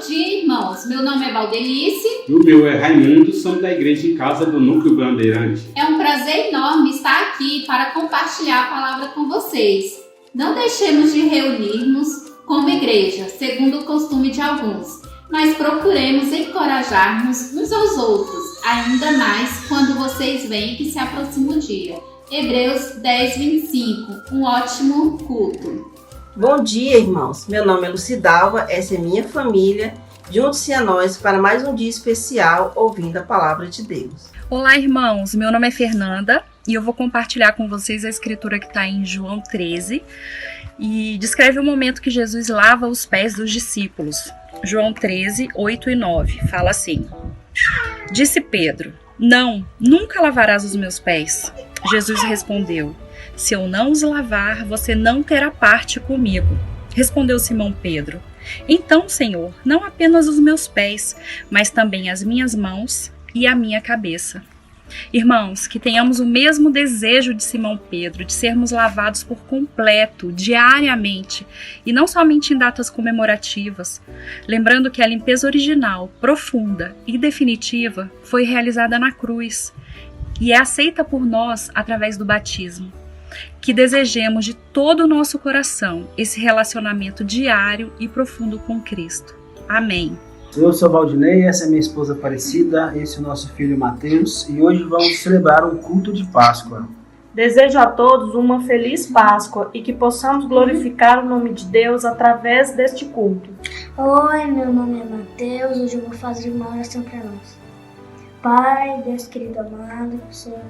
dia, irmãos. Meu nome é Valdelice. E o meu é Raimundo, somos da Igreja em Casa do Núcleo Bandeirante. É um prazer enorme estar aqui para compartilhar a palavra com vocês. Não deixemos de reunirmos como igreja, segundo o costume de alguns, mas procuremos encorajar-nos uns aos outros, ainda mais quando vocês veem que se aproxima o dia. Hebreus 10, 25. Um ótimo culto. Bom dia, irmãos. Meu nome é Lucidalva, essa é minha família. Junte-se a nós para mais um dia especial ouvindo a palavra de Deus. Olá, irmãos. Meu nome é Fernanda e eu vou compartilhar com vocês a escritura que está em João 13 e descreve o momento que Jesus lava os pés dos discípulos. João 13, 8 e 9 fala assim: Disse Pedro: Não, nunca lavarás os meus pés. Jesus respondeu: Se eu não os lavar, você não terá parte comigo. Respondeu Simão Pedro: Então, Senhor, não apenas os meus pés, mas também as minhas mãos e a minha cabeça. Irmãos, que tenhamos o mesmo desejo de Simão Pedro, de sermos lavados por completo, diariamente, e não somente em datas comemorativas, lembrando que a limpeza original, profunda e definitiva foi realizada na cruz e é aceita por nós através do batismo. Que desejemos de todo o nosso coração esse relacionamento diário e profundo com Cristo. Amém. Eu sou Valdinei, essa é minha esposa Aparecida, esse é o nosso filho Mateus e hoje vamos celebrar o culto de Páscoa. Desejo a todos uma feliz Páscoa e que possamos glorificar o nome de Deus através deste culto. Oi, meu nome é Mateus, hoje eu vou fazer uma oração para nós. Pai, Deus querido amado, que o Senhor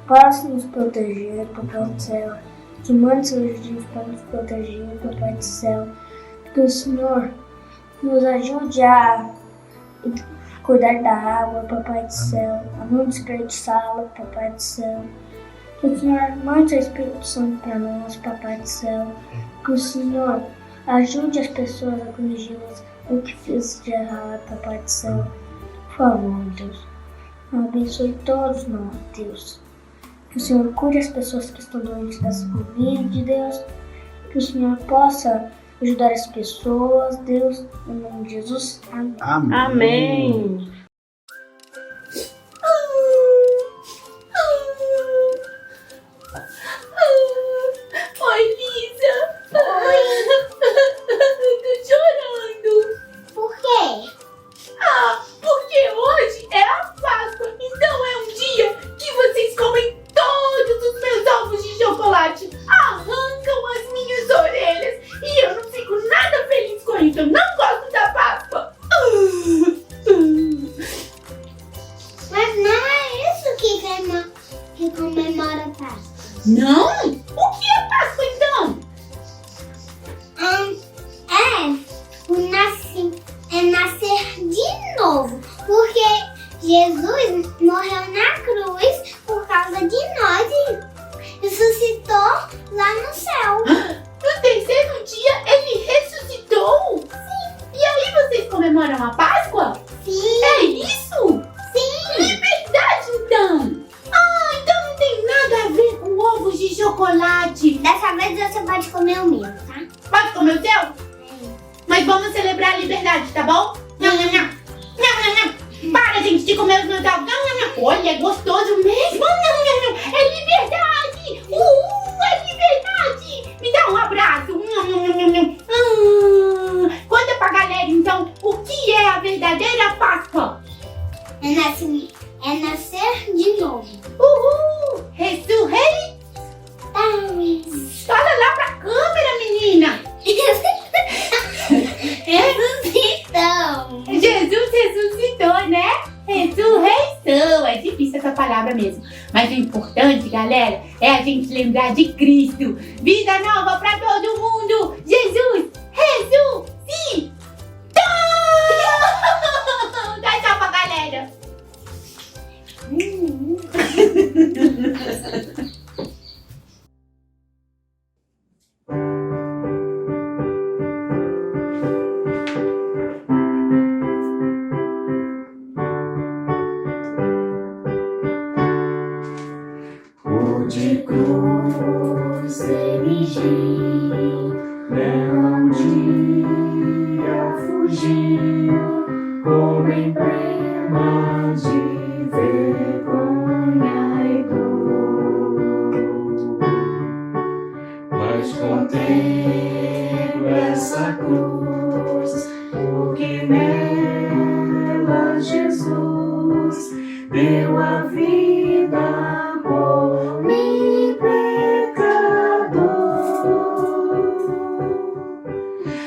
possa nos proteger, Papai do céu, que mande seus anjos para nos proteger, Papai do céu, que o Senhor nos ajude a cuidar da água, Papai do céu, a não desperdiçá-la, Papai do céu, que o Senhor mande seu Espírito Santo para nós, Papai do céu, que o Senhor ajude as pessoas a corrigi-las o que fez de errado, Papai do céu, por favor, Deus, abençoe todos nós, Deus. Que o Senhor cure as pessoas que estão doentes dessa Covid, Deus. Que o Senhor possa ajudar as pessoas, Deus. Em nome de Jesus. Amém. Amém. Amém. Oi, Lisa. Tô chorando. Por quê? Porque hoje é a Páscoa. Então é um dia que vocês comem todos os meus ovos de chocolate, arrancam as minhas orelhas e eu não fico nada feliz com isso. Eu não gosto da Páscoa. Mas não é isso que comemora a Páscoa. Não? O que é Páscoa então? É nascer de novo. Porque Jesus morreu na cruz por causa de nós e ressuscitou lá no céu. No terceiro dia ele ressuscitou? Sim. E aí vocês comemoram a Páscoa? Sim. É isso? Sim. É verdade então? Então não tem nada a ver com ovos de chocolate. Dessa vez você pode comer o meu, tá? Pode comer o seu? Mas vamos celebrar a liberdade, tá bom? Nham, nham, nham. Nham, nham, nham. Para, gente, de comer os meus ovos. Nham, nham, nham. Olha, é gostoso mesmo. Nham, nham, nham. É liberdade. É liberdade. Me dá um abraço. Nham, nham, nham, nham. Conta pra galera, então, o que é a verdadeira Páscoa? É nascer de novo. Uhul. Ressurrei. Fala lá pra câmera, menina. Ressuscitou. Jesus ressuscitou, né? Ressurreição. É difícil essa palavra mesmo. Mas o importante, galera, é a gente lembrar de Cristo. Vida nova pra todo mundo. Jesus ressuscitou. Dá tchau pra galera. De cruz erigida. carrego essa cruz, porque nela Jesus deu a vida por mim, pecador.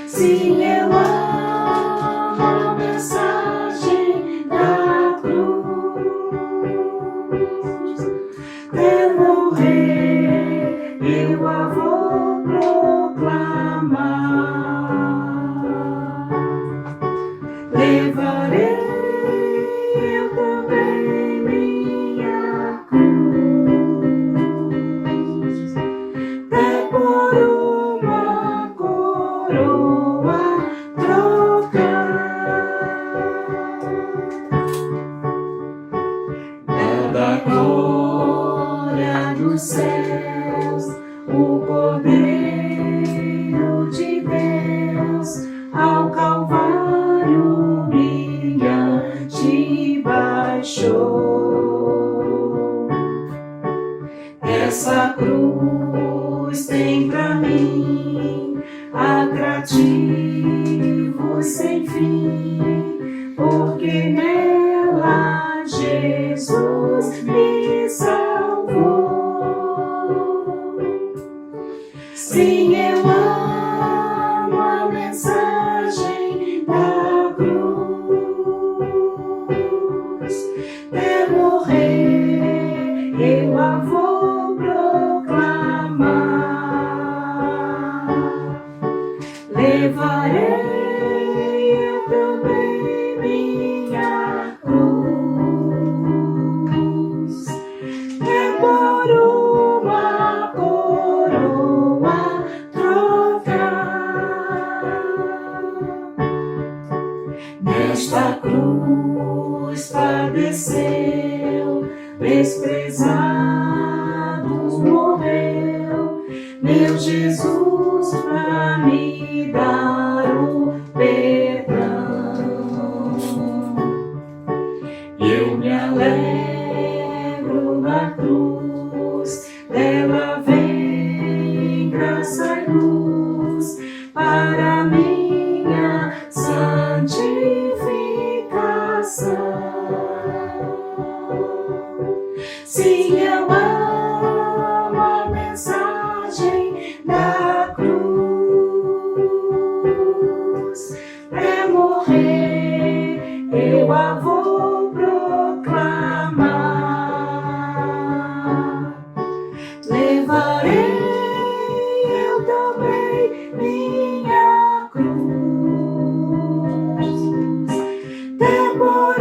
Sim, eu amo a mensagem da cruz. Até morrer eu a vou proclamar. Levarei eu também minha cruz, até por uma coroa trocar. É da glória dos céus o Cordeiro de Deus ao Calvário brilhante baixou. Essa cruz tem pra mim atrativo sem fim, porque nela Jesus me salvou. Sim, eu amo a mensagem da cruz. Até morrer eu a vou proclamar. Levarei eu também minha cruz, até por uma coroa trocar. Nesta cruz padeceu, desprezado morreu, meu Jesus pra me dar o perdão. Eu me alegro na cruz, dela vem graça e luz para minha santificação. Sim, eu amo a mensagem da cruz. Até morrer eu a vou proclamar. Levarei eu também minha cruz, até por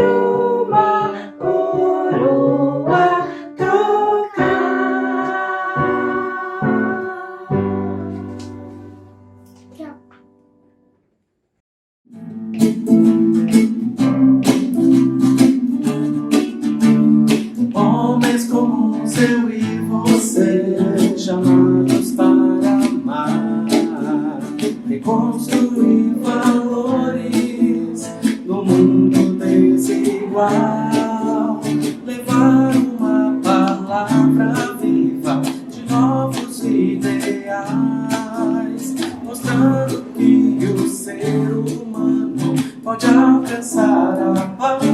uma coroa Homens comuns, eu e você, chamados para amar, reconstruir valores no mundo desigual, levar uma palavra viva de novos ideais, mostrando que o ser humano pode alcançar a paz.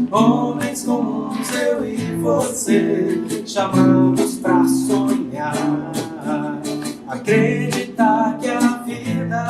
Homens comuns, eu e você, chamados pra sonhar, acreditar que a vida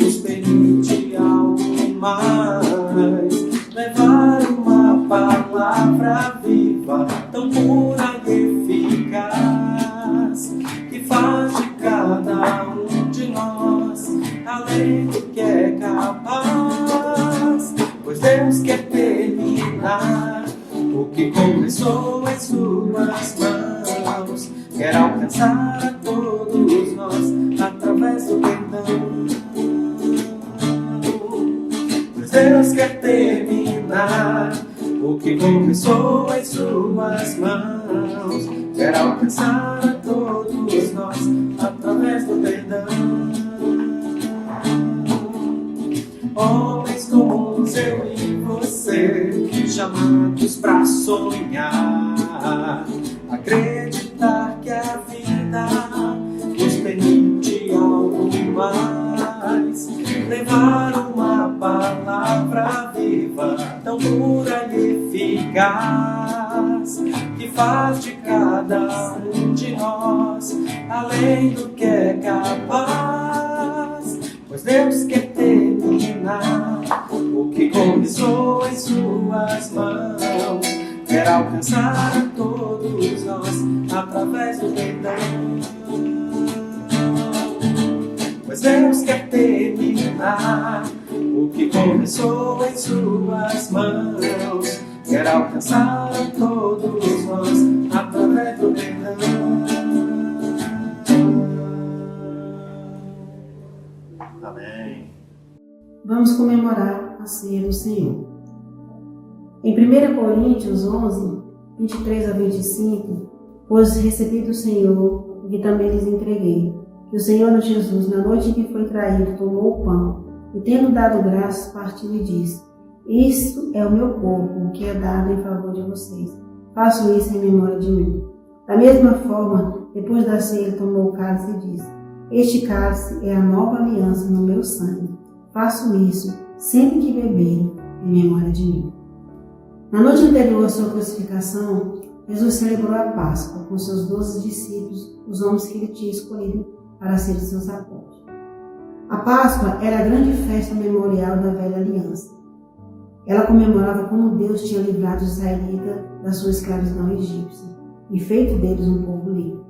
nos permite algo mais, levar uma palavra viva, tão pura e eficaz, que faz de cada um de nós além do que é capaz, pois Deus quer terminar o que começou em suas mãos, quer alcançar a todos nós através do perdão. Pois Deus quer terminar o que começou em suas mãos, quer alcançar a todos nós através do perdão. Homens comuns, eu e você, chamados pra sonhar, acreditar que a vida nos permite mais. Levar uma palavra viva, tão pura e eficaz, que faz de cada um de nós além do que é capaz. Pois Deus quer terminar o que começou em suas mãos, quer alcançar a todos nós através do perdão. Pois Deus quer terminar o que começou em suas mãos, quer alcançar a todos nós através do perdão. Amém. Vamos comemorar a ceia do Senhor. Em 1 Coríntios 11, 23 a 25, pois recebi do Senhor o que também lhes entreguei, que o Senhor Jesus, na noite em que foi traído, tomou o pão e, tendo dado graças, partiu e disse: Isto é o meu corpo, que é dado em favor de vocês. Façam isso em memória de mim. Da mesma forma, depois da ceia, ele tomou o cálice e disse: Este cálice é a nova aliança no meu sangue. Façam isso sempre que beberem, em memória de mim. Na noite anterior à sua crucificação, Jesus celebrou a Páscoa com seus 12 discípulos, os homens que ele tinha escolhido para serem seus apóstolos. A Páscoa era a grande festa memorial da velha aliança. Ela comemorava como Deus tinha livrado os israelitas da sua escravidão egípcia e feito deles um povo livre.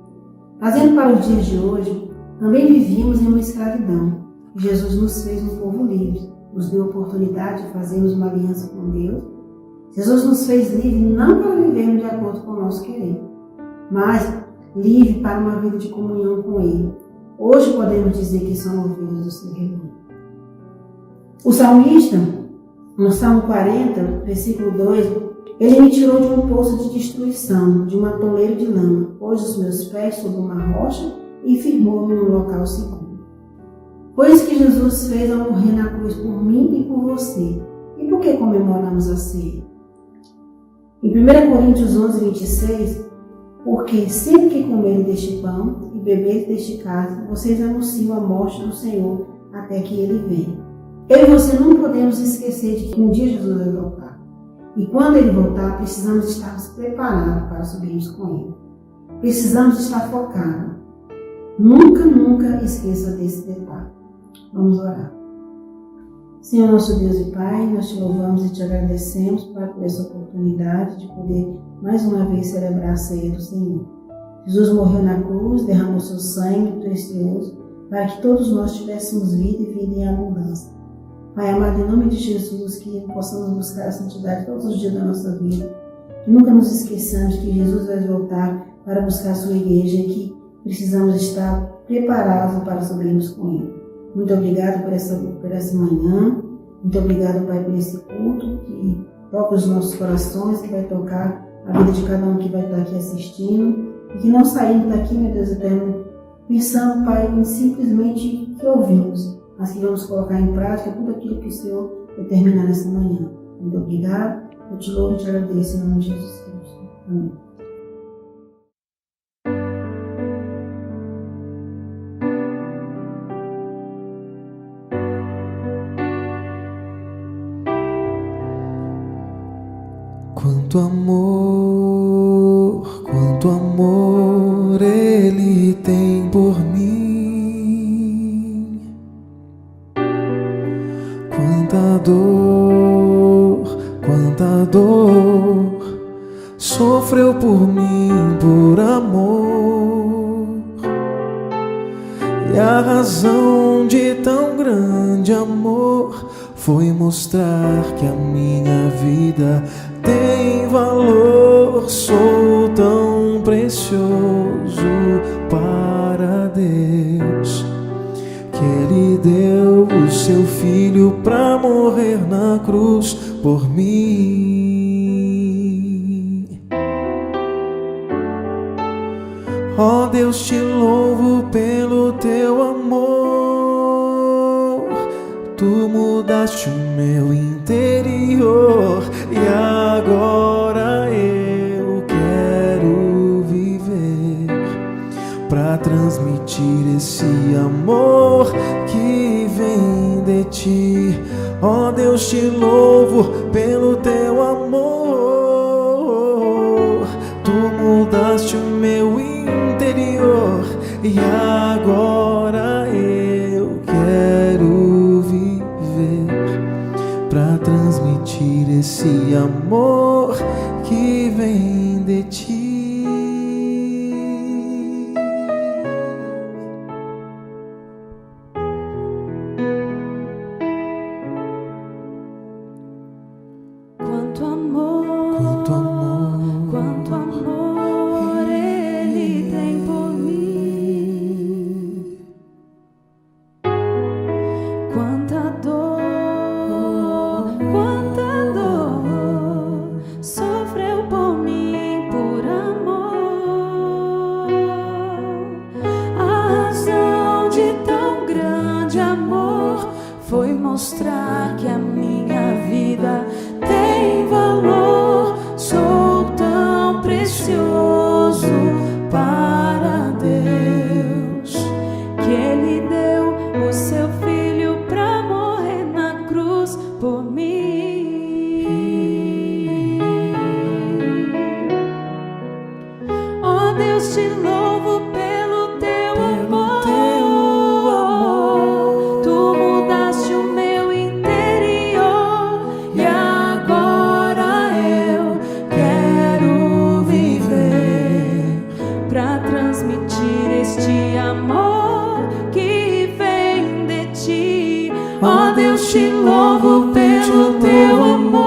Trazendo para os dias de hoje, também vivíamos em uma escravidão. Jesus nos fez um povo livre, nos deu a oportunidade de fazermos uma aliança com Deus. Jesus nos fez livre não para vivermos de acordo com o nosso querer, mas livre para uma vida de comunhão com Ele. Hoje podemos dizer que somos ovelhas do seu rebanho. O salmista, no Salmo 40, versículo 2, ele me tirou de um poço de destruição, de um atoleiro de lama, pôs os meus pés sobre uma rocha e firmou-me num local seguro. Foi isso que Jesus fez ao morrer na cruz por mim e por você. E por que comemoramos a ceia? Em 1 Coríntios 11, 26, porque sempre que comerem deste pão e beberem deste cálice, vocês anunciam a morte do Senhor até que Ele venha. Eu e você não podemos esquecer de que um dia Jesus vai voltar. E quando Ele voltar, precisamos estar preparados para subirmos com Ele. Precisamos estar focados. Nunca esqueça desse detalhe. Vamos orar. Senhor nosso Deus e Pai, nós te louvamos e te agradecemos por essa oportunidade de poder mais uma vez celebrar a ceia do Senhor. Jesus morreu na cruz, derramou seu sangue precioso para que todos nós tivéssemos vida e vida em abundância. Pai amado, em nome de Jesus, que possamos buscar a santidade todos os dias da nossa vida. Que nunca nos esqueçamos que Jesus vai voltar para buscar a sua igreja e que precisamos estar preparados para subirmos com Ele. Muito obrigado por essa manhã. Muito obrigado, Pai, por esse culto que toca os nossos corações, que vai tocar a vida de cada um que vai estar aqui assistindo. E que não saindo daqui, meu Deus eterno, pensando, Pai, em simplesmente que ouvimos, mas que vamos colocar em prática tudo aquilo que o Senhor determinar nessa manhã. Muito obrigado. Eu te louvo e te agradeço em nome de Jesus Cristo. Amém. Quanto amor Ele tem por mim, quanta dor sofreu por mim por amor, e a razão de tão grande amor foi mostrar que a minha vida tem valor. Sou tão precioso para Deus que Ele deu o seu Filho pra morrer na cruz por mim. Ó Deus, te louvo pelo teu amor. Tu mudaste o meu interior e agora eu quero viver pra transmitir transmitir esse amor que vem de ti. Ó Deus, te louvo pelo teu amor. Tu mudaste o meu interior e agora eu quero viver pra transmitir esse amor que vem de ti. Quanto amor, quanto amor Ele tem por mim. Quanta dor sofreu por mim por amor. A razão de tão grande amor foi mostrar que a minha vida tem valor. Sou tão precioso para Deus que Ele deu o seu filho pra morrer na cruz por mim. Oh Deus, te louvo pelo teu amor. Tu mudaste o meu interior e agora eu quero viver pra transmitir este amor que vem de ti. Ó Deus, te louvo pelo teu amor.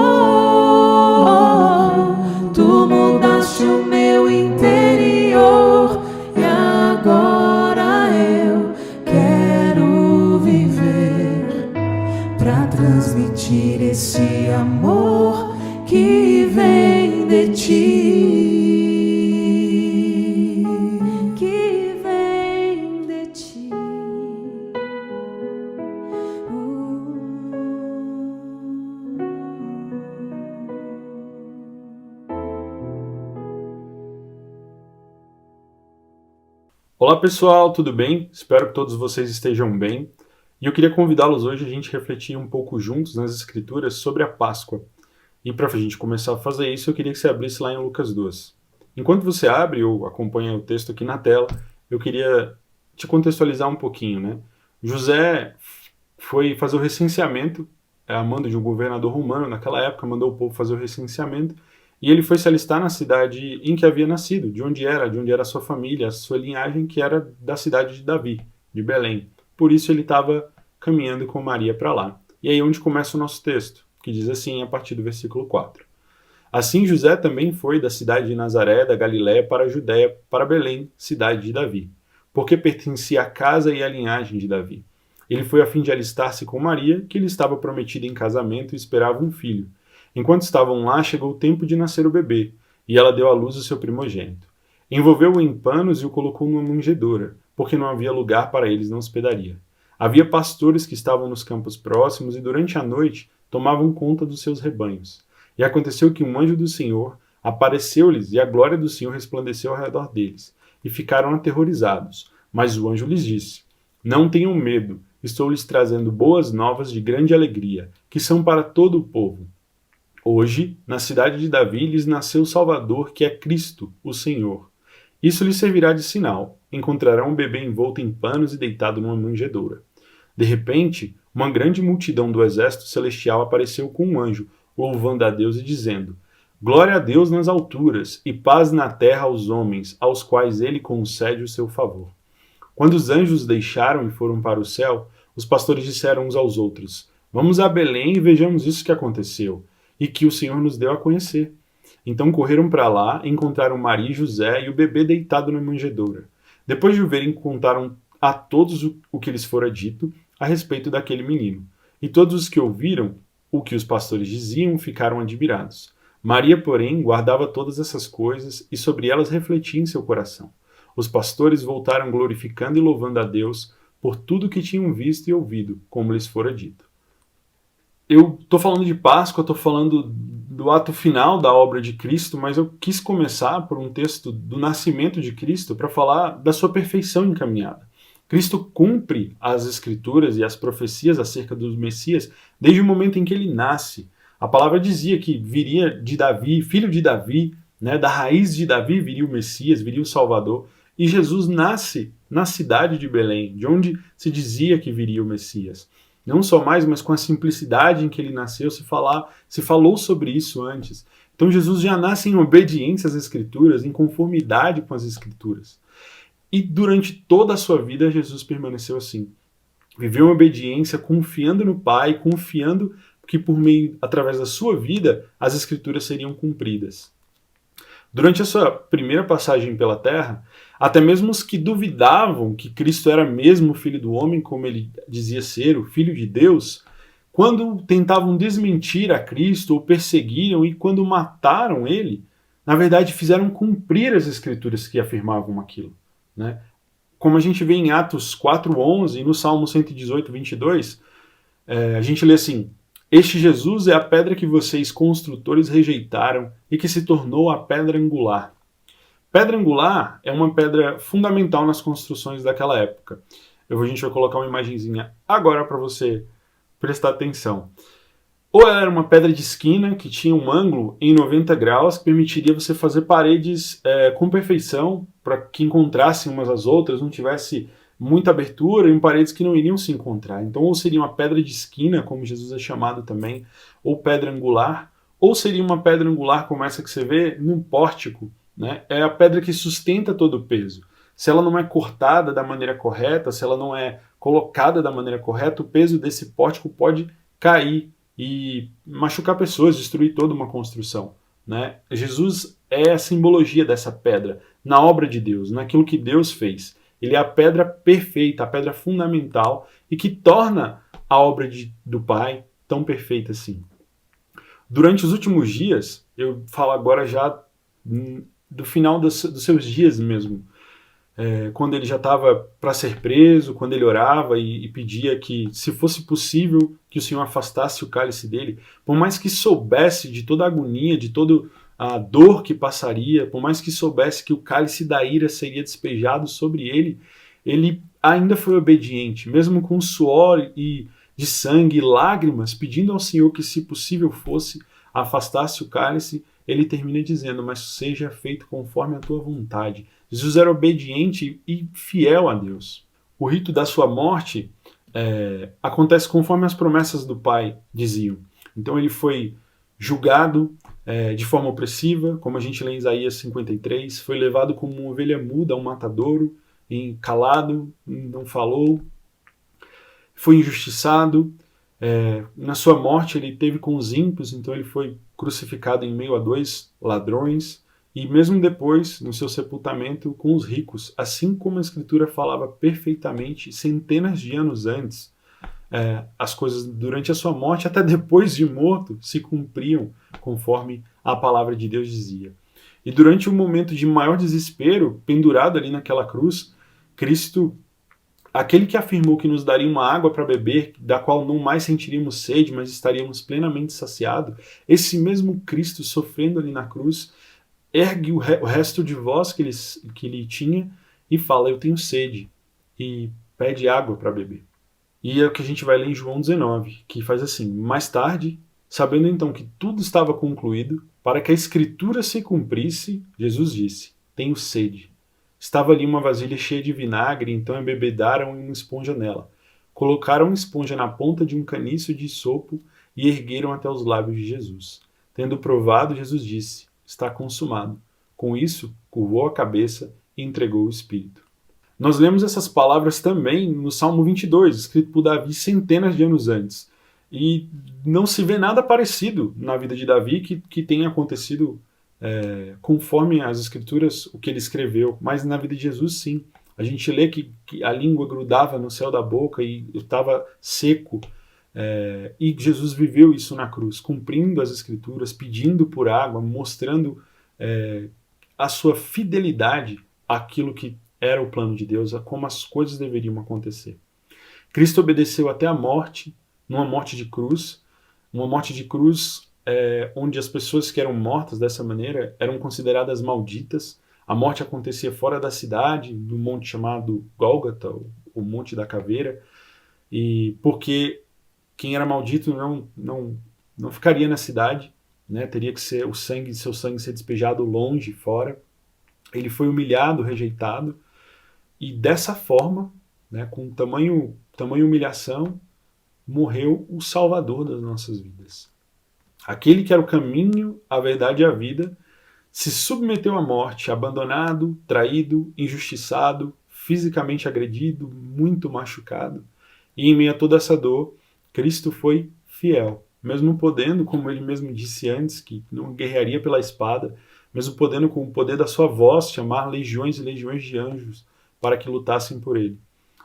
Tu mudaste o meu interior e agora eu quero viver pra transmitir esse amor que vem de ti, que vem de ti. Olá pessoal, tudo bem? Espero que todos vocês estejam bem. E eu queria convidá-los hoje a gente refletir um pouco juntos nas Escrituras sobre a Páscoa. E para a gente começar a fazer isso, eu queria que você abrisse lá em Lucas 2. Enquanto você abre ou acompanha o texto aqui na tela, eu queria te contextualizar um pouquinho, né? José foi fazer o recenseamento, a mando de um governador romano naquela época, mandou o povo fazer o recenseamento, e ele foi se alistar na cidade em que havia nascido, de onde era a sua família, a sua linhagem, que era da cidade de Davi, de Belém. Por isso ele estava caminhando com Maria para lá. E aí é onde começa o nosso texto, que diz assim a partir do versículo 4. Assim José também foi da cidade de Nazaré, da Galiléia, para a Judéia, para Belém, cidade de Davi, porque pertencia à casa e à linhagem de Davi. Ele foi a fim de alistar-se com Maria, que lhe estava prometida em casamento e esperava um filho. Enquanto estavam lá, chegou o tempo de nascer o bebê, e ela deu à luz o seu primogênito. Envolveu-o em panos e o colocou numa manjedoura, porque não havia lugar para eles na hospedaria. Havia pastores que estavam nos campos próximos e durante a noite tomavam conta dos seus rebanhos. E aconteceu que um anjo do Senhor apareceu-lhes e a glória do Senhor resplandeceu ao redor deles, e ficaram aterrorizados. Mas o anjo lhes disse: Não tenham medo, estou lhes trazendo boas novas de grande alegria, que são para todo o povo. Hoje, na cidade de Davi, lhes nasceu o Salvador, que é Cristo, o Senhor. Isso lhes servirá de sinal. Encontrarão um bebê envolto em panos e deitado numa manjedoura. De repente, uma grande multidão do exército celestial apareceu com um anjo, louvando a Deus e dizendo: Glória a Deus nas alturas, e paz na terra aos homens, aos quais ele concede o seu favor. Quando os anjos deixaram e foram para o céu, os pastores disseram uns aos outros: Vamos a Belém e vejamos isso que aconteceu, e que o Senhor nos deu a conhecer. Então correram para lá, encontraram Maria e José e o bebê deitado na manjedoura. Depois de o verem, contaram a todos o que lhes fora dito a respeito daquele menino. E todos os que ouviram o que os pastores diziam ficaram admirados. Maria, porém, guardava todas essas coisas e sobre elas refletia em seu coração. Os pastores voltaram glorificando e louvando a Deus por tudo que tinham visto e ouvido, como lhes fora dito. Eu estou falando de Páscoa, estou falando do ato final da obra de Cristo, mas eu quis começar por um texto do nascimento de Cristo para falar da sua perfeição encaminhada. Cristo cumpre as escrituras e as profecias acerca do Messias desde o momento em que ele nasce. A palavra dizia que viria de Davi, filho de Davi, né, da raiz de Davi viria o Messias, viria o Salvador. E Jesus nasce na cidade de Belém, de onde se dizia que viria o Messias. Não só mais, mas com a simplicidade em que ele nasceu, se falou sobre isso antes. Então Jesus já nasce em obediência às Escrituras, em conformidade com as Escrituras. E durante toda a sua vida, Jesus permaneceu assim. Viveu em obediência, confiando no Pai, confiando que através da sua vida, as Escrituras seriam cumpridas. Durante a sua primeira passagem pela Terra, até mesmo os que duvidavam que Cristo era mesmo o Filho do Homem, como ele dizia ser, o Filho de Deus, quando tentavam desmentir a Cristo ou perseguiram e quando mataram ele, na verdade fizeram cumprir as Escrituras que afirmavam aquilo, né? Como a gente vê em Atos 4:11 e no Salmo 118, 22, a gente lê assim: este Jesus é a pedra que vocês, construtores, rejeitaram e que se tornou a pedra angular. Pedra angular é uma pedra fundamental nas construções daquela época. A gente vai colocar uma imagenzinha agora para você prestar atenção. Ou ela era uma pedra de esquina que tinha um ângulo em 90 graus que permitiria você fazer paredes com perfeição para que encontrassem umas às outras, não tivesse muita abertura em paredes que não iriam se encontrar. Então, ou seria uma pedra de esquina, como Jesus é chamado também, ou pedra angular, ou seria uma pedra angular como essa que você vê num pórtico, né? É a pedra que sustenta todo o peso. Se ela não é cortada da maneira correta, se ela não é colocada da maneira correta, o peso desse pórtico pode cair e machucar pessoas, destruir toda uma construção, né? Jesus é a simbologia dessa pedra na obra de Deus, naquilo que Deus fez. Ele é a pedra perfeita, a pedra fundamental e que torna a obra do Pai tão perfeita assim. Durante os últimos dias, eu falo agora já do final dos seus dias mesmo, quando ele já estava para ser preso, quando ele orava e pedia que, se fosse possível, que o Senhor afastasse o cálice dele, por mais que soubesse de toda a agonia, de toda a dor que passaria, por mais que soubesse que o cálice da ira seria despejado sobre ele, ele ainda foi obediente, mesmo com suor e de sangue e lágrimas, pedindo ao Senhor que, se possível fosse, afastasse o cálice. Ele termina dizendo: mas seja feito conforme a tua vontade. Jesus era obediente e fiel a Deus. O rito da sua morte acontece conforme as promessas do Pai diziam. Então ele foi julgado de forma opressiva, como a gente lê em Isaías 53, foi levado como uma ovelha muda a um matadouro, calado, não falou, foi injustiçado. Na sua morte ele teve com os ímpios, então ele foi crucificado em meio a 2 ladrões, e mesmo depois, no seu sepultamento, com os ricos, assim como a Escritura falava perfeitamente centenas de anos antes. As coisas durante a sua morte, até depois de morto, se cumpriam conforme a palavra de Deus dizia. E durante um momento de maior desespero, pendurado ali naquela cruz, Cristo, aquele que afirmou que nos daria uma água para beber, da qual não mais sentiríamos sede, mas estaríamos plenamente saciados, esse mesmo Cristo sofrendo ali na cruz, ergue o resto de voz que ele tinha e fala: eu tenho sede, e pede água para beber. E é o que a gente vai ler em João 19, que faz assim: mais tarde, sabendo então que tudo estava concluído, para que a Escritura se cumprisse, Jesus disse: tenho sede. Estava ali uma vasilha cheia de vinagre, então embebedaram uma esponja nela. Colocaram uma esponja na ponta de um caniço de sopo e ergueram até os lábios de Jesus. Tendo provado, Jesus disse: está consumado. Com isso, curvou a cabeça e entregou o Espírito. Nós lemos essas palavras também no Salmo 22, escrito por Davi centenas de anos antes. E não se vê nada parecido na vida de Davi que tenha acontecido conforme as Escrituras, o que ele escreveu. Mas na vida de Jesus, sim. A gente lê que a língua grudava no céu da boca e estava seco. E Jesus viveu isso na cruz, cumprindo as Escrituras, pedindo por água, mostrando a sua fidelidade àquilo que era o plano de Deus, a como as coisas deveriam acontecer. Cristo obedeceu até a morte, numa morte de cruz, onde as pessoas que eram mortas dessa maneira eram consideradas malditas. A morte acontecia fora da cidade, no monte chamado Gólgota, o Monte da Caveira, e porque quem era maldito não ficaria na cidade, né? Teria que ser seu sangue ser despejado longe, fora. Ele foi humilhado, rejeitado, e dessa forma, né, com tamanho humilhação, morreu o Salvador das nossas vidas. Aquele que era o caminho, a verdade e a vida, se submeteu à morte, abandonado, traído, injustiçado, fisicamente agredido, muito machucado. E em meio a toda essa dor, Cristo foi fiel. Mesmo podendo, como ele mesmo disse antes, que não guerrearia pela espada, mesmo podendo, com o poder da sua voz, chamar legiões e legiões de anjos para que lutassem por ele.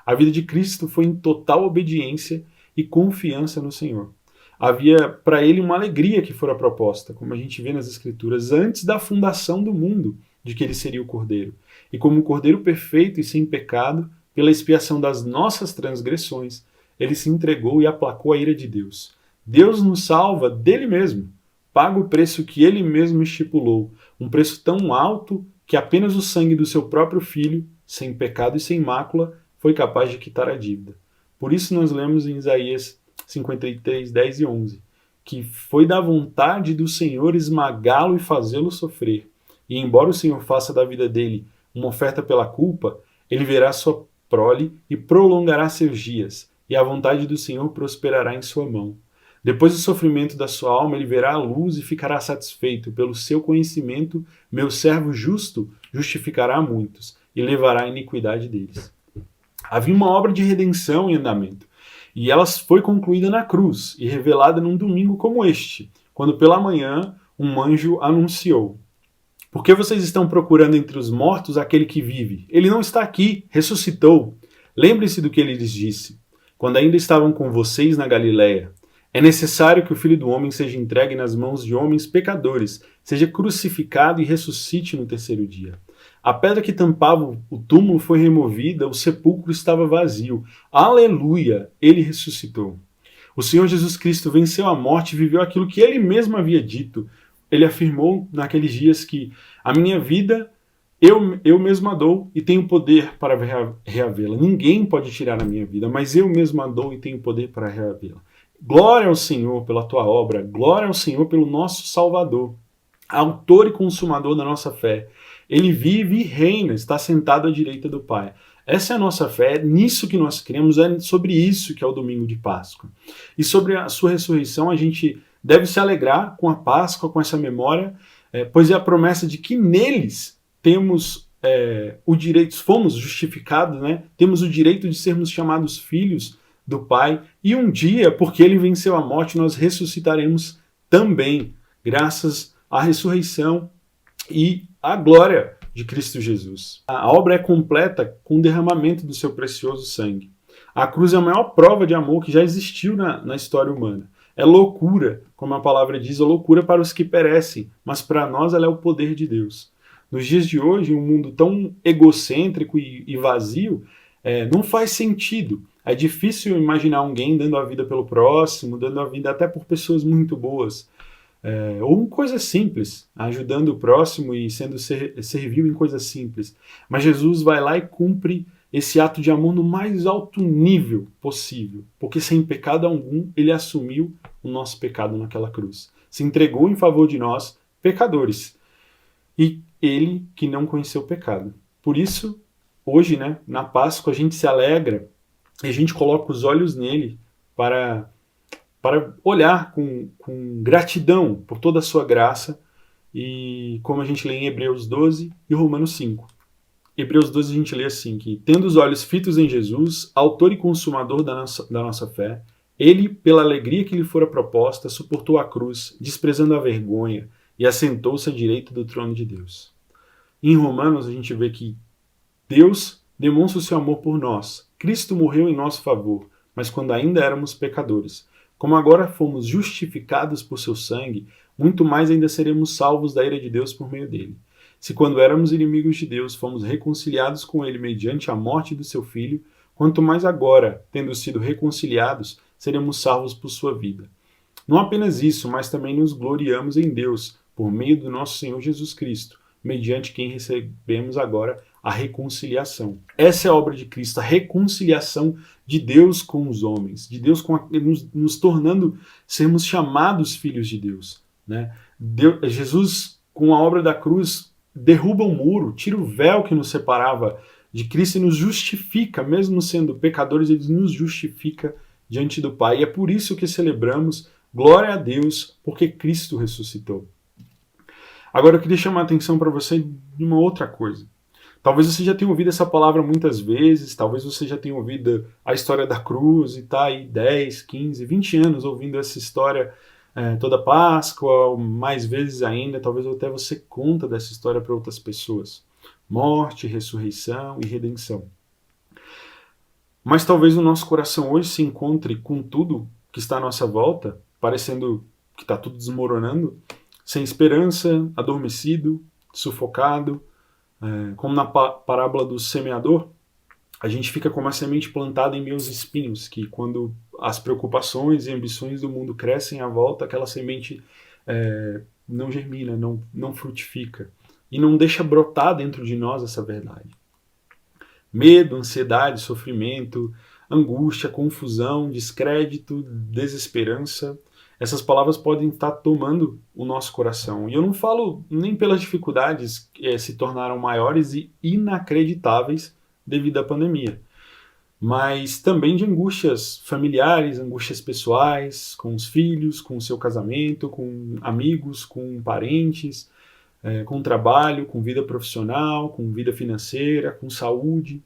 A vida de Cristo foi em total obediência e confiança no Senhor. Havia para ele uma alegria que fora proposta, como a gente vê nas Escrituras, antes da fundação do mundo, de que ele seria o Cordeiro. E como o Cordeiro perfeito e sem pecado, pela expiação das nossas transgressões, ele se entregou e aplacou a ira de Deus. Deus nos salva dele mesmo, paga o preço que ele mesmo estipulou, um preço tão alto que apenas o sangue do seu próprio Filho, sem pecado e sem mácula, foi capaz de quitar a dívida. Por isso nós lemos em Isaías 53, 10 e 11, que foi da vontade do Senhor esmagá-lo e fazê-lo sofrer. E embora o Senhor faça da vida dele uma oferta pela culpa, ele verá sua prole e prolongará seus dias, e a vontade do Senhor prosperará em sua mão. Depois do sofrimento da sua alma, ele verá a luz e ficará satisfeito. Pelo seu conhecimento, meu servo justo justificará a muitos e levará a iniquidade deles. Havia uma obra de redenção em andamento, e ela foi concluída na cruz e revelada num domingo como este, quando pela manhã um anjo anunciou: por que vocês estão procurando entre os mortos aquele que vive? Ele não está aqui, ressuscitou. Lembre-se do que ele lhes disse, quando ainda estavam com vocês na Galiléia. É necessário que o Filho do Homem seja entregue nas mãos de homens pecadores, seja crucificado e ressuscite no terceiro dia. A pedra que tampava o túmulo foi removida, o sepulcro estava vazio. Aleluia! Ele ressuscitou. O Senhor Jesus Cristo venceu a morte e viveu aquilo que ele mesmo havia dito. Ele afirmou naqueles dias que a minha vida eu mesmo a dou e tenho poder para reavê-la. Ninguém pode tirar a minha vida, mas eu mesmo a dou e tenho poder para reavê-la. Glória ao Senhor pela tua obra, glória ao Senhor pelo nosso Salvador, autor e consumador da nossa fé. Ele vive e reina, está sentado à direita do Pai. Essa é a nossa fé, é nisso que nós cremos, é sobre isso que é o domingo de Páscoa. E sobre a sua ressurreição, a gente deve se alegrar com a Páscoa, com essa memória, pois é a promessa de que neles temos o direito, fomos justificados, né? Temos o direito de sermos chamados filhos do Pai, e um dia, porque ele venceu a morte, nós ressuscitaremos também, graças à ressurreição e à glória de Cristo Jesus. A obra é completa com o derramamento do seu precioso sangue. A cruz é a maior prova de amor que já existiu na história humana. É loucura, como a palavra diz, é loucura para os que perecem, mas para nós ela é o poder de Deus. Nos dias de hoje, um mundo tão egocêntrico e vazio, não faz sentido. É difícil imaginar alguém dando a vida pelo próximo, dando a vida até por pessoas muito boas. Ou coisas simples, ajudando o próximo e sendo servil em coisas simples. Mas Jesus vai lá e cumpre esse ato de amor no mais alto nível possível, porque sem pecado algum, ele assumiu o nosso pecado naquela cruz. Se entregou em favor de nós, pecadores. E ele que não conheceu o pecado. Por isso, hoje, né, na Páscoa, a gente se alegra e a gente coloca os olhos nele para olhar com gratidão por toda a sua graça, e como a gente lê em Hebreus 12 e Romanos 5. Hebreus 12 a gente lê assim, que tendo os olhos fitos em Jesus, autor e consumador da nossa fé, ele, pela alegria que lhe fora proposta, suportou a cruz, desprezando a vergonha, e assentou-se à direita do trono de Deus. Em Romanos a gente vê que Deus demonstra o seu amor por nós. Cristo morreu em nosso favor, mas quando ainda éramos pecadores. Como agora fomos justificados por seu sangue, muito mais ainda seremos salvos da ira de Deus por meio dele. Se quando éramos inimigos de Deus, fomos reconciliados com ele mediante a morte do seu Filho, quanto mais agora, tendo sido reconciliados, seremos salvos por sua vida. Não apenas isso, mas também nos gloriamos em Deus, por meio do nosso Senhor Jesus Cristo, mediante quem recebemos agora a reconciliação. Essa é a obra de Cristo, a reconciliação de Deus com os homens, de Deus nos tornando, sermos chamados filhos de Deus, né? Jesus, com a obra da cruz, derruba o muro, tira o véu que nos separava de Cristo e nos justifica, mesmo sendo pecadores, ele nos justifica diante do Pai. E é por isso que celebramos, glória a Deus, porque Cristo ressuscitou. Agora eu queria chamar a atenção para você de uma outra coisa. Talvez você já tenha ouvido essa palavra muitas vezes, talvez você já tenha ouvido a história da cruz e está aí 10, 15, 20 anos ouvindo essa história toda Páscoa, mais vezes ainda, talvez até você conta dessa história para outras pessoas. Morte, ressurreição e redenção. Mas talvez o nosso coração hoje se encontre com tudo que está à nossa volta, parecendo que está tudo desmoronando, sem esperança, adormecido, sufocado, como na parábola do semeador, a gente fica com uma semente plantada em meio aos espinhos, que quando as preocupações e ambições do mundo crescem à volta, aquela semente não germina, não frutifica, e não deixa brotar dentro de nós essa verdade. Medo, ansiedade, sofrimento, angústia, confusão, descrédito, desesperança, essas palavras podem estar tomando o nosso coração. E eu não falo nem pelas dificuldades que se tornaram maiores e inacreditáveis devido à pandemia, mas também de angústias familiares, angústias pessoais, com os filhos, com o seu casamento, com amigos, com parentes, com trabalho, com vida profissional, com vida financeira, com saúde.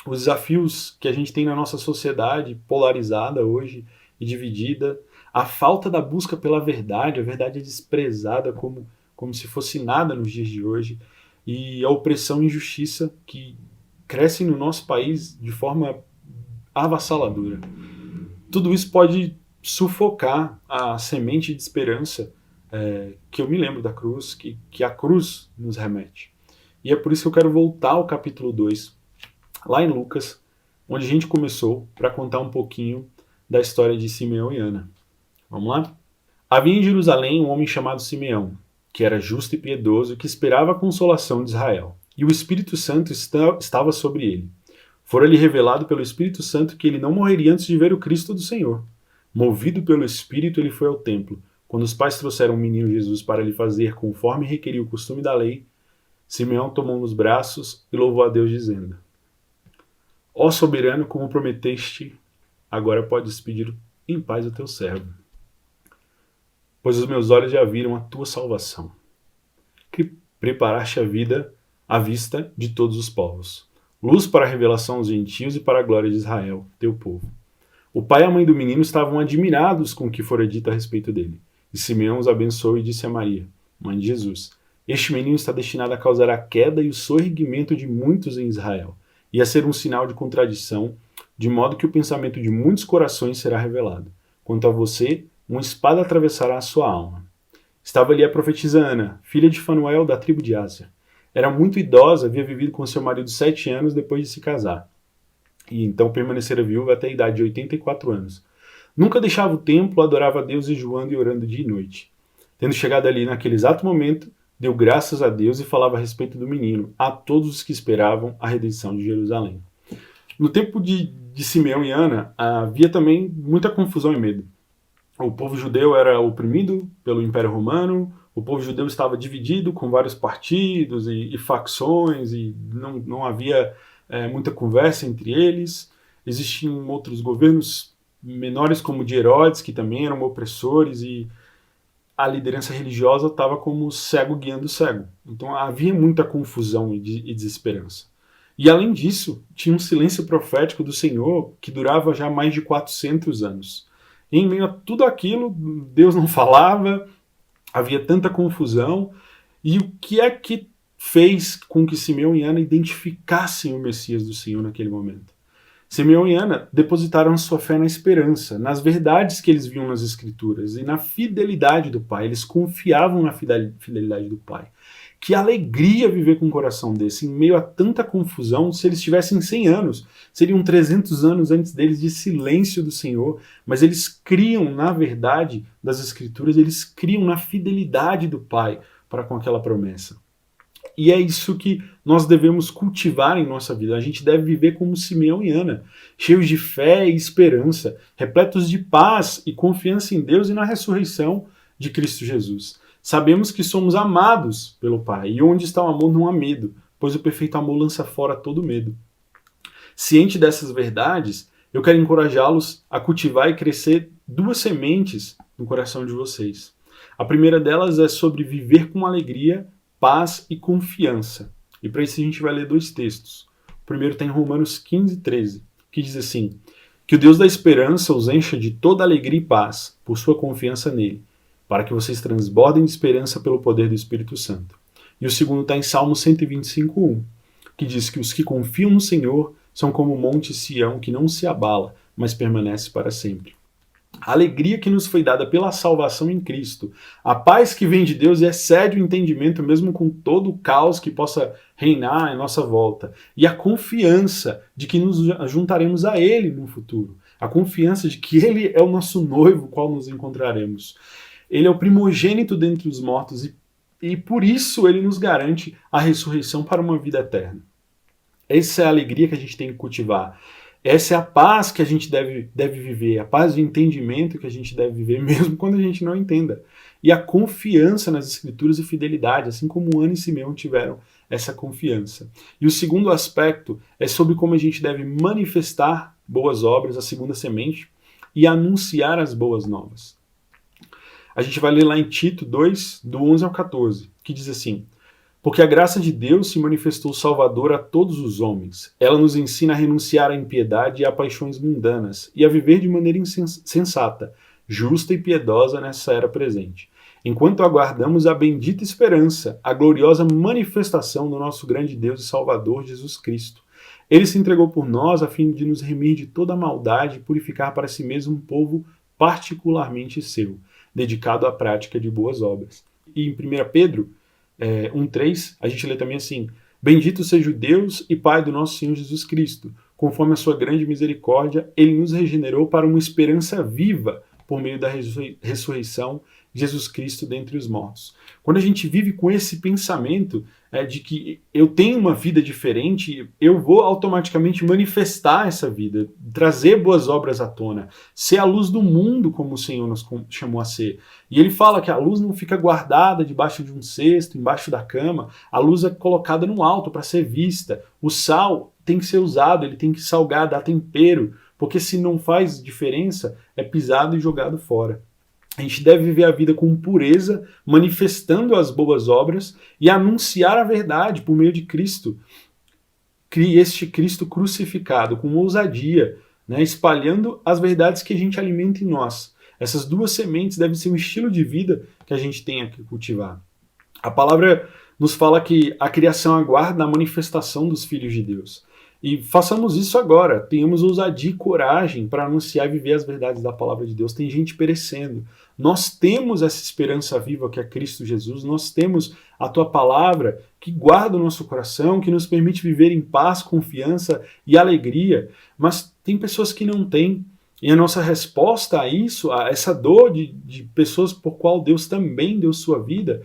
Os desafios que a gente tem na nossa sociedade polarizada hoje e dividida, a falta da busca pela verdade, a verdade é desprezada como se fosse nada nos dias de hoje, e a opressão e injustiça que crescem no nosso país de forma avassaladora. Tudo isso pode sufocar a semente de esperança que eu me lembro da cruz, que a cruz nos remete. E é por isso que eu quero voltar ao capítulo 2, lá em Lucas, onde a gente começou, para contar um pouquinho da história de Simeão e Ana. Vamos lá? Havia em Jerusalém um homem chamado Simeão, que era justo e piedoso e que esperava a consolação de Israel. E o Espírito Santo estava sobre ele. Fora-lhe revelado pelo Espírito Santo que ele não morreria antes de ver o Cristo do Senhor. Movido pelo Espírito, ele foi ao templo. Quando os pais trouxeram o menino Jesus para lhe fazer conforme requeria o costume da lei, Simeão tomou nos braços e louvou a Deus, dizendo: Ó soberano, como prometeste, agora podes pedir em paz o teu servo. Pois os meus olhos já viram a tua salvação, que preparaste a vida à vista de todos os povos, luz para a revelação aos gentios e para a glória de Israel, teu povo. O pai e a mãe do menino estavam admirados com o que fora dito a respeito dele. E Simeão os abençoou e disse a Maria, mãe de Jesus: Este menino está destinado a causar a queda e o sorrimento de muitos em Israel, e a ser um sinal de contradição, de modo que o pensamento de muitos corações será revelado. Quanto a você, uma espada atravessará a sua alma. Estava ali a profetisa Ana, filha de Fanuel, da tribo de Ásia. Era muito idosa, havia vivido com seu marido 7 anos depois de se casar. E então permanecera viúva até a idade de 84 anos. Nunca deixava o templo, adorava a Deus jejuando e orando dia e noite. Tendo chegado ali naquele exato momento, deu graças a Deus e falava a respeito do menino a todos os que esperavam a redenção de Jerusalém. No tempo de Simeão e Ana, havia também muita confusão e medo. O povo judeu era oprimido pelo Império Romano, o povo judeu estava dividido com vários partidos e facções, e não havia muita conversa entre eles. Existiam outros governos menores, como o de Herodes, que também eram opressores, e a liderança religiosa estava como cego guiando o cego. Então havia muita confusão e desesperança. E além disso, tinha um silêncio profético do Senhor que durava já mais de 400 anos. E em meio a tudo aquilo, Deus não falava, havia tanta confusão. E o que é que fez com que Simeão e Ana identificassem o Messias do Senhor naquele momento? Simeão e Ana depositaram sua fé na esperança, nas verdades que eles viam nas Escrituras e na fidelidade do Pai. Eles confiavam na fidelidade do Pai. Que alegria viver com um coração desse, em meio a tanta confusão. Se eles tivessem 100 anos, seriam 300 anos antes deles de silêncio do Senhor, mas eles criam na verdade das Escrituras, eles criam na fidelidade do Pai para com aquela promessa. E é isso que nós devemos cultivar em nossa vida. A gente deve viver como Simeão e Ana, cheios de fé e esperança, repletos de paz e confiança em Deus e na ressurreição de Cristo Jesus. Sabemos que somos amados pelo Pai, e onde está o amor não há medo, pois o perfeito amor lança fora todo medo. Ciente dessas verdades, eu quero encorajá-los a cultivar e crescer 2 sementes no coração de vocês. A primeira delas é sobre viver com alegria, paz e confiança. E para isso a gente vai ler 2 textos. O primeiro está em Romanos 15:13, que diz assim: que o Deus da esperança os encha de toda alegria e paz, por sua confiança nele, para que vocês transbordem de esperança pelo poder do Espírito Santo. E o segundo está em Salmo 125:1, que diz que os que confiam no Senhor são como o monte Sião, que não se abala, mas permanece para sempre. A alegria que nos foi dada pela salvação em Cristo, a paz que vem de Deus e excede o entendimento mesmo com todo o caos que possa reinar em nossa volta, e a confiança de que nos juntaremos a Ele no futuro, a confiança de que Ele é o nosso noivo, qual nos encontraremos. Ele é o primogênito dentre os mortos e por isso Ele nos garante a ressurreição para uma vida eterna. Essa é a alegria que a gente tem que cultivar. Essa é a paz que a gente deve viver, a paz de entendimento que a gente deve viver, mesmo quando a gente não entenda. E a confiança nas Escrituras e fidelidade, assim como Ana e Simeão tiveram essa confiança. E o segundo aspecto é sobre como a gente deve manifestar boas obras, a segunda semente, e anunciar as boas novas. A gente vai ler lá em Tito 2, do 11 ao 14, que diz assim: porque a graça de Deus se manifestou salvadora a todos os homens. Ela nos ensina a renunciar à impiedade e a paixões mundanas, e a viver de maneira sensata, justa e piedosa nessa era presente, enquanto aguardamos a bendita esperança, a gloriosa manifestação do nosso grande Deus e Salvador Jesus Cristo. Ele se entregou por nós a fim de nos remir de toda maldade e purificar para si mesmo um povo particularmente seu, dedicado à prática de boas obras. E em 1 Pedro 1:3, a gente lê também assim: bendito seja o Deus e Pai do nosso Senhor Jesus Cristo, conforme a sua grande misericórdia, Ele nos regenerou para uma esperança viva por meio da ressurreição de Jesus Cristo dentre os mortos. Quando a gente vive com esse pensamento de que eu tenho uma vida diferente, eu vou automaticamente manifestar essa vida, trazer boas obras à tona, ser a luz do mundo, como o Senhor nos chamou a ser. E ele fala que a luz não fica guardada debaixo de um cesto, embaixo da cama, a luz é colocada no alto para ser vista. O sal tem que ser usado, ele tem que salgar, dar tempero, porque se não faz diferença, é pisado e jogado fora. A gente deve viver a vida com pureza, manifestando as boas obras e anunciar a verdade por meio de Cristo. Este Cristo crucificado com ousadia, espalhando as verdades que a gente alimenta em nós. Essas 2 sementes devem ser um estilo de vida que a gente tem que cultivar. A palavra nos fala que a criação aguarda a manifestação dos filhos de Deus. E façamos isso agora, tenhamos ousadia e coragem para anunciar e viver as verdades da palavra de Deus. Tem gente perecendo. Nós temos essa esperança viva que é Cristo Jesus, nós temos a tua palavra que guarda o nosso coração, que nos permite viver em paz, confiança e alegria, mas tem pessoas que não têm. E a nossa resposta a isso, a essa dor de pessoas por qual Deus também deu sua vida,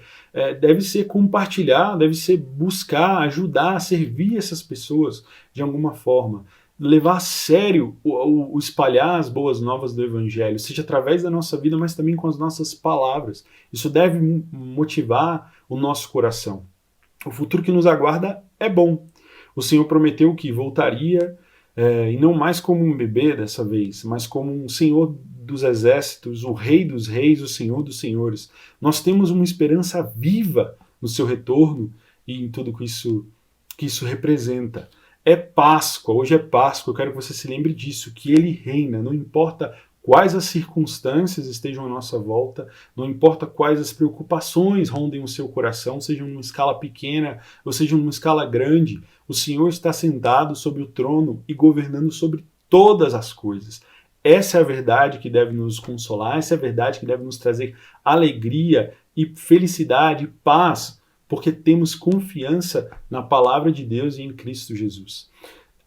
deve ser compartilhar, deve ser buscar, ajudar, servir essas pessoas de alguma forma. Levar a sério o espalhar as boas novas do Evangelho, seja através da nossa vida, mas também com as nossas palavras. Isso deve motivar o nosso coração. O futuro que nos aguarda é bom. O Senhor prometeu que voltaria, e não mais como um bebê dessa vez, mas como um Senhor dos exércitos, o Rei dos reis, o Senhor dos senhores. Nós temos uma esperança viva no seu retorno e em tudo que isso representa. É Páscoa, hoje é Páscoa, eu quero que você se lembre disso, que Ele reina, não importa quais as circunstâncias estejam à nossa volta, não importa quais as preocupações rondem o seu coração, sejam numa escala pequena ou sejam numa escala grande, o Senhor está sentado sobre o trono e governando sobre todas as coisas. Essa é a verdade que deve nos consolar, essa é a verdade que deve nos trazer alegria e felicidade e paz, porque temos confiança na palavra de Deus e em Cristo Jesus.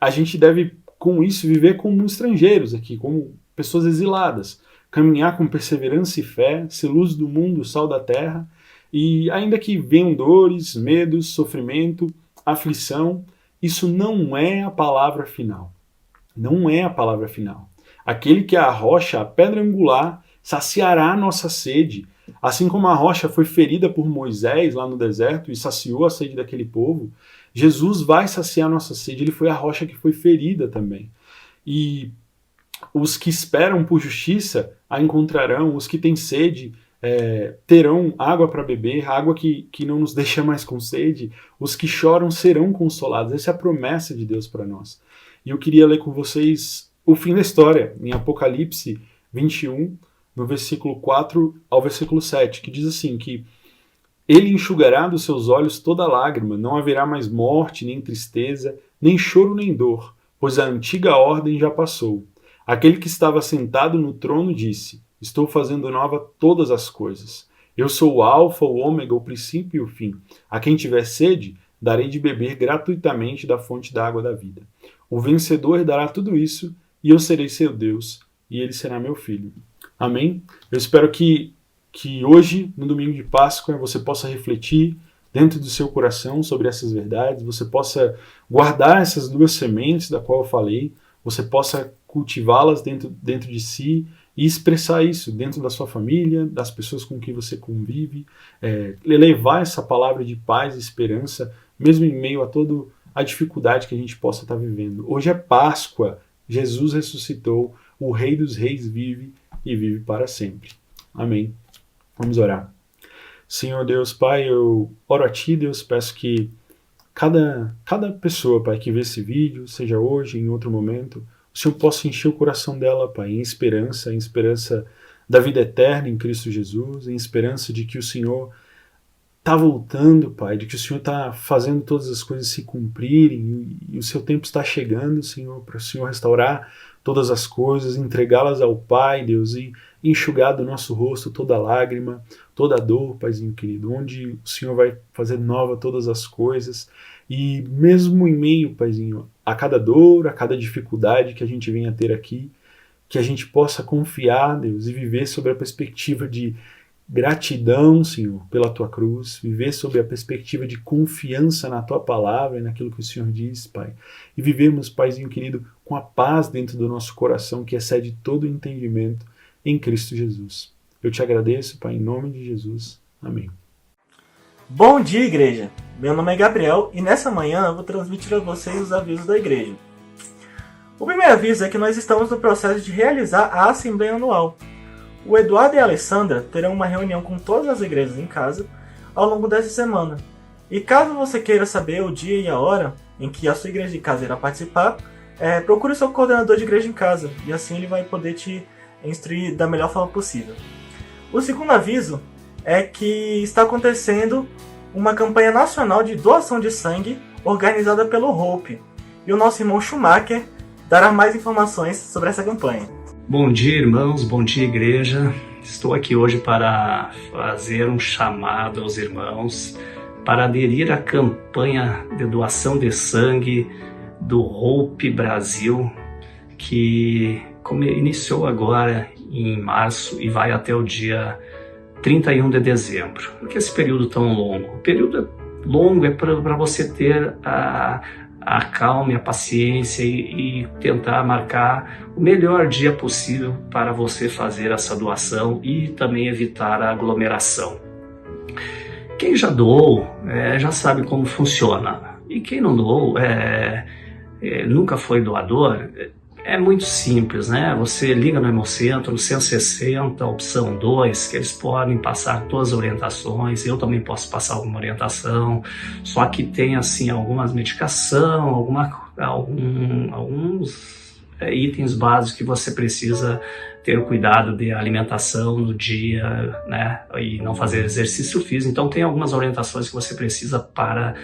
A gente deve, com isso, viver como estrangeiros aqui, como pessoas exiladas, caminhar com perseverança e fé, ser luz do mundo, sal da terra, E ainda que venham dores, medos, sofrimento, aflição, isso não é a palavra final. Não é a palavra final. Aquele que é a rocha, a pedra angular, saciará a nossa sede. Assim como a rocha foi ferida por Moisés lá no deserto e saciou a sede daquele povo, Jesus vai saciar a nossa sede. Ele foi a rocha que foi ferida também. E os que esperam por justiça a encontrarão, os que têm sede terão água para beber, água que não nos deixa mais com sede. Os que choram serão consolados. Essa é a promessa de Deus para nós. E eu queria ler com vocês o fim da história, em Apocalipse 21, no versículo 4 ao versículo 7, que diz assim, que ele enxugará dos seus olhos toda lágrima, não haverá mais morte, nem tristeza, nem choro, nem dor, pois a antiga ordem já passou. Aquele que estava sentado no trono disse, estou fazendo nova todas as coisas. Eu sou o alfa, o ômega, o princípio e o fim. A quem tiver sede, darei de beber gratuitamente da fonte da água da vida. O vencedor herdará tudo isso, e eu serei seu Deus, e ele será meu filho. Amém? Eu espero que hoje, no domingo de Páscoa, você possa refletir dentro do seu coração sobre essas verdades, você possa guardar essas duas sementes da qual eu falei, você possa cultivá-las dentro de si e expressar isso dentro da sua família, das pessoas com quem você convive, levar essa palavra de paz e esperança, mesmo em meio a toda a dificuldade que a gente possa estar vivendo. Hoje é Páscoa, Jesus ressuscitou, o Rei dos Reis vive e vive para sempre. Amém. Vamos orar. Senhor Deus, Pai, eu oro a Ti, Deus, peço que cada pessoa, Pai, que vê esse vídeo, seja hoje, em outro momento, o Senhor possa encher o coração dela, Pai, em esperança da vida eterna em Cristo Jesus, em esperança de que o Senhor está voltando, Pai, de que o Senhor está fazendo todas as coisas se cumprirem e o seu tempo está chegando, Senhor, para o Senhor restaurar todas as coisas, entregá-las ao Pai, Deus, e enxugar do nosso rosto toda lágrima, toda dor, Paizinho querido, onde o Senhor vai fazer nova todas as coisas, e mesmo em meio, Paizinho, a cada dor, a cada dificuldade que a gente venha ter aqui, que a gente possa confiar, Deus, e viver sobre a perspectiva de gratidão, Senhor, pela Tua cruz, viver sob a perspectiva de confiança na Tua palavra e naquilo que o Senhor diz, Pai. E vivemos, Paizinho querido, com a paz dentro do nosso coração que excede todo o entendimento em Cristo Jesus. Eu te agradeço, Pai, em nome de Jesus. Amém. Bom dia, igreja! Meu nome é Gabriel e nessa manhã eu vou transmitir a vocês os avisos da igreja. O primeiro aviso é que nós estamos no processo de realizar a Assembleia Anual. O Eduardo e a Alessandra terão uma reunião com todas as igrejas em casa ao longo dessa semana. E caso você queira saber o dia e a hora em que a sua igreja de casa irá participar, procure o seu coordenador de igreja em casa e assim ele vai poder te instruir da melhor forma possível. O segundo aviso é que está acontecendo uma campanha nacional de doação de sangue organizada pelo Hope. E o nosso irmão Schumacher dará mais informações sobre essa campanha. Bom dia, irmãos, bom dia, igreja. Estou aqui hoje para fazer um chamado aos irmãos para aderir à campanha de doação de sangue do Hope Brasil, que iniciou agora em março e vai até o dia 31 de dezembro. Por que esse período tão longo? O período longo é para você ter a calma e a paciência e tentar marcar o melhor dia possível para você fazer essa doação e também evitar a aglomeração. Quem já doou já sabe como funciona. E quem não doou, nunca foi doador, é muito simples, né? Você liga no Hemocentro, no 160, opção 2, que eles podem passar todas as orientações, eu também posso passar alguma orientação, só que tem assim algumas medicação, alguns itens básicos que você precisa ter o cuidado de alimentação no dia, né? E não fazer exercício físico, então tem algumas orientações que você precisa para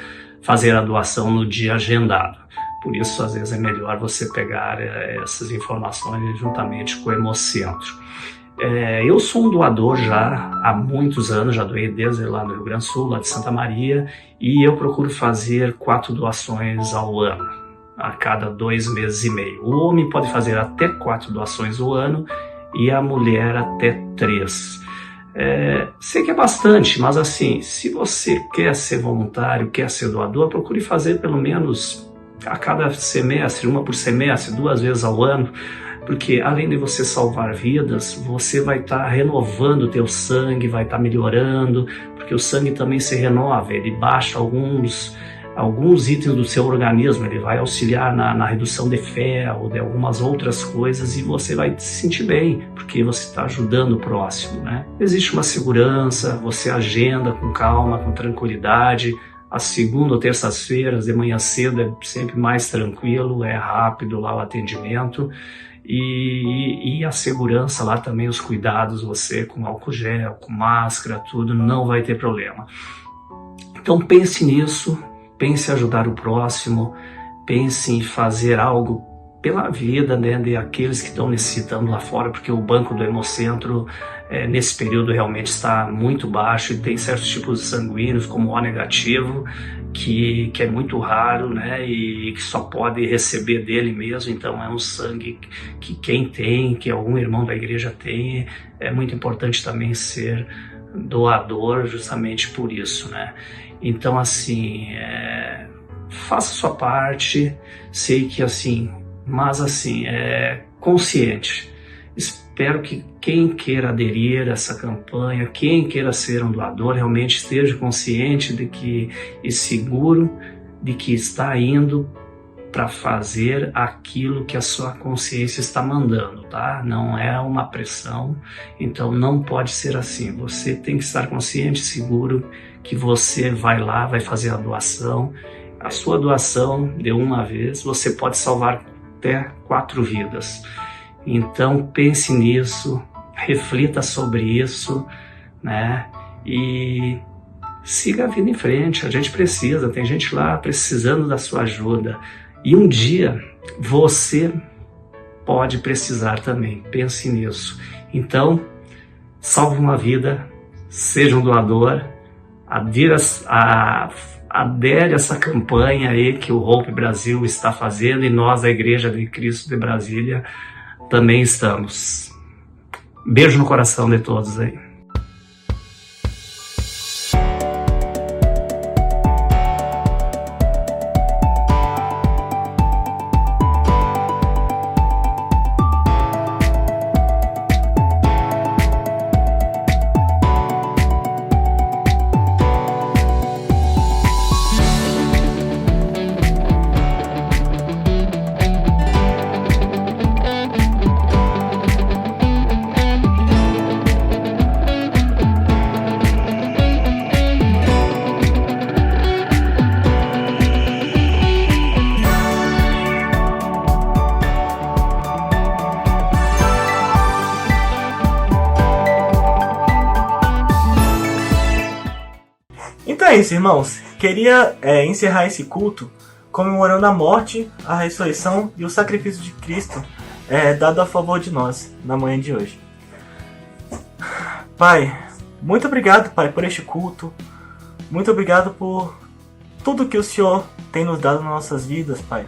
fazer a doação no dia agendado. Por isso, às vezes, é melhor você pegar essas informações juntamente com o Hemocentro. Eu sou um doador já há muitos anos, já doei desde lá no Rio Grande do Sul, lá de Santa Maria, e eu procuro fazer 4 doações ao ano, a cada 2 meses e meio. O homem pode fazer até 4 doações ao ano e a mulher até 3. Sei que é bastante, mas assim, se você quer ser voluntário, quer ser doador, procure fazer pelo menos a cada semestre, 1 por semestre, 2 vezes ao ano, porque além de você salvar vidas, você vai estar renovando o teu sangue, vai estar melhorando, porque o sangue também se renova, ele baixa alguns itens do seu organismo, ele vai auxiliar na redução de ferro, de algumas outras coisas, e você vai se sentir bem, porque você está ajudando o próximo, né? Existe uma segurança, você agenda com calma, com tranquilidade. Às segunda ou terças-feiras, de manhã cedo, é sempre mais tranquilo, é rápido lá o atendimento. E a segurança lá também, os cuidados, você com álcool gel, com máscara, tudo, não vai ter problema. Então pense nisso, pense em ajudar o próximo, pense em fazer algo pela vida, né, de aqueles que estão necessitando lá fora, porque o banco do Hemocentro nesse período realmente está muito baixo e tem certos tipos de sanguíneos, como o O negativo, que é muito raro, né, e que só pode receber dele mesmo. Então é um sangue que quem tem, que algum irmão da igreja tem, é muito importante também ser doador justamente por isso, né. Então assim, faça a sua parte, sei que assim, mas assim, consciente. Espero que quem queira aderir a essa campanha, quem queira ser um doador, realmente esteja consciente de que, e seguro de que está indo para fazer aquilo que a sua consciência está mandando, tá? Não é uma pressão, então não pode ser assim. Você tem que estar consciente, seguro que você vai lá, vai fazer a doação. A sua doação de uma vez, você pode salvar até 4 vidas. Então pense nisso, reflita sobre isso, né? E siga a vida em frente. A gente precisa, tem gente lá precisando da sua ajuda. E um dia você pode precisar também. Pense nisso. Então, salve uma vida, seja um doador, adere a essa campanha aí que o Hope Brasil está fazendo, e nós, a Igreja de Cristo de Brasília, também estamos. Beijo no coração de todos aí. Então é isso, irmãos. Queria encerrar esse culto comemorando a morte, a ressurreição e o sacrifício de Cristo dado a favor de nós na manhã de hoje. Pai, muito obrigado, Pai, por este culto. Muito obrigado por tudo que o Senhor tem nos dado nas nossas vidas, Pai.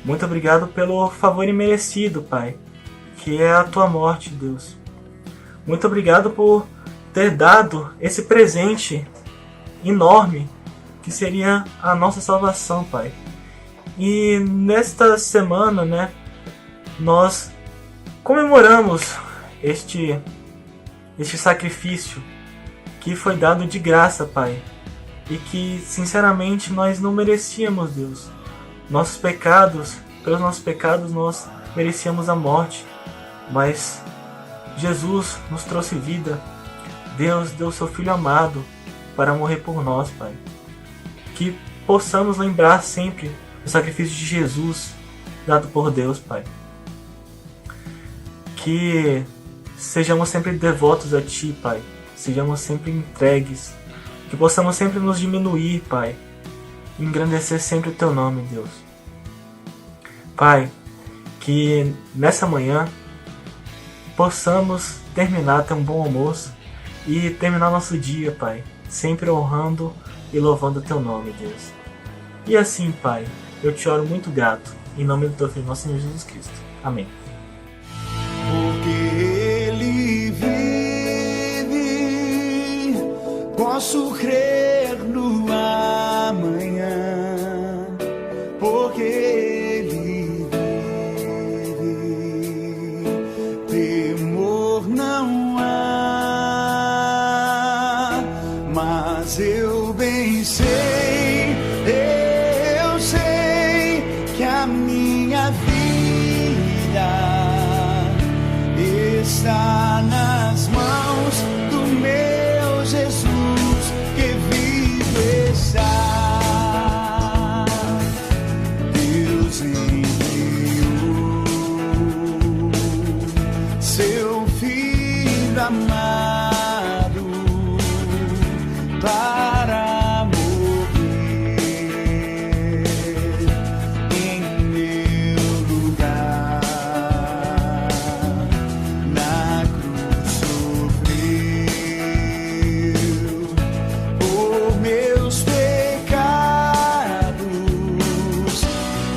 Muito obrigado pelo favor imerecido, Pai, que é a Tua morte, Deus. Muito obrigado por ter dado esse presente enorme que seria a nossa salvação, Pai. E nesta semana, né, nós comemoramos este sacrifício que foi dado de graça, Pai, e que sinceramente nós não merecíamos, Deus. Pelos nossos pecados nós merecíamos a morte, mas Jesus nos trouxe vida. Deus deu seu Filho amado para morrer por nós, Pai. Que possamos lembrar sempre do sacrifício de Jesus dado por Deus, Pai. Que sejamos sempre devotos a Ti, Pai. Sejamos sempre entregues. Que possamos sempre nos diminuir, Pai. E engrandecer sempre o Teu nome, Deus. Pai, que nessa manhã possamos ter um bom almoço e terminar nosso dia, Pai, sempre honrando e louvando o Teu nome, Deus. E assim, Pai, eu te oro muito grato, em nome do Teu Filho, nosso Senhor Jesus Cristo. Amém. Porque Ele vive, está nas mãos do meu Jesus que vivo está. Deus enviou seu Filho amado para morrer em meu lugar. Na cruz sofreu por meus pecados,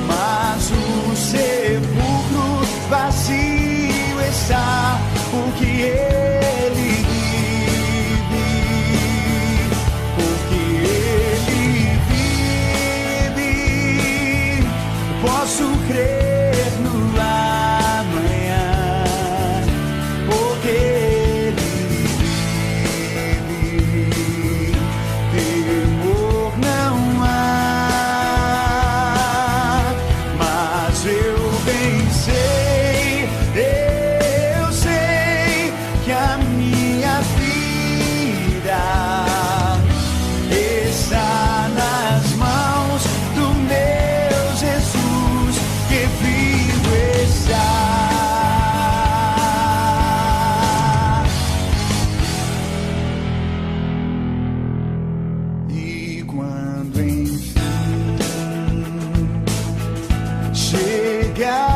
mas o sepulcro vazio está, porque ele vive, porque ele vive. Posso crer no amanhã, porque ele vive. Temor não há, mas eu bem sei, eu sei que a minha vida está nas mãos do meu Jesus que vivo está. E quando enfim chegar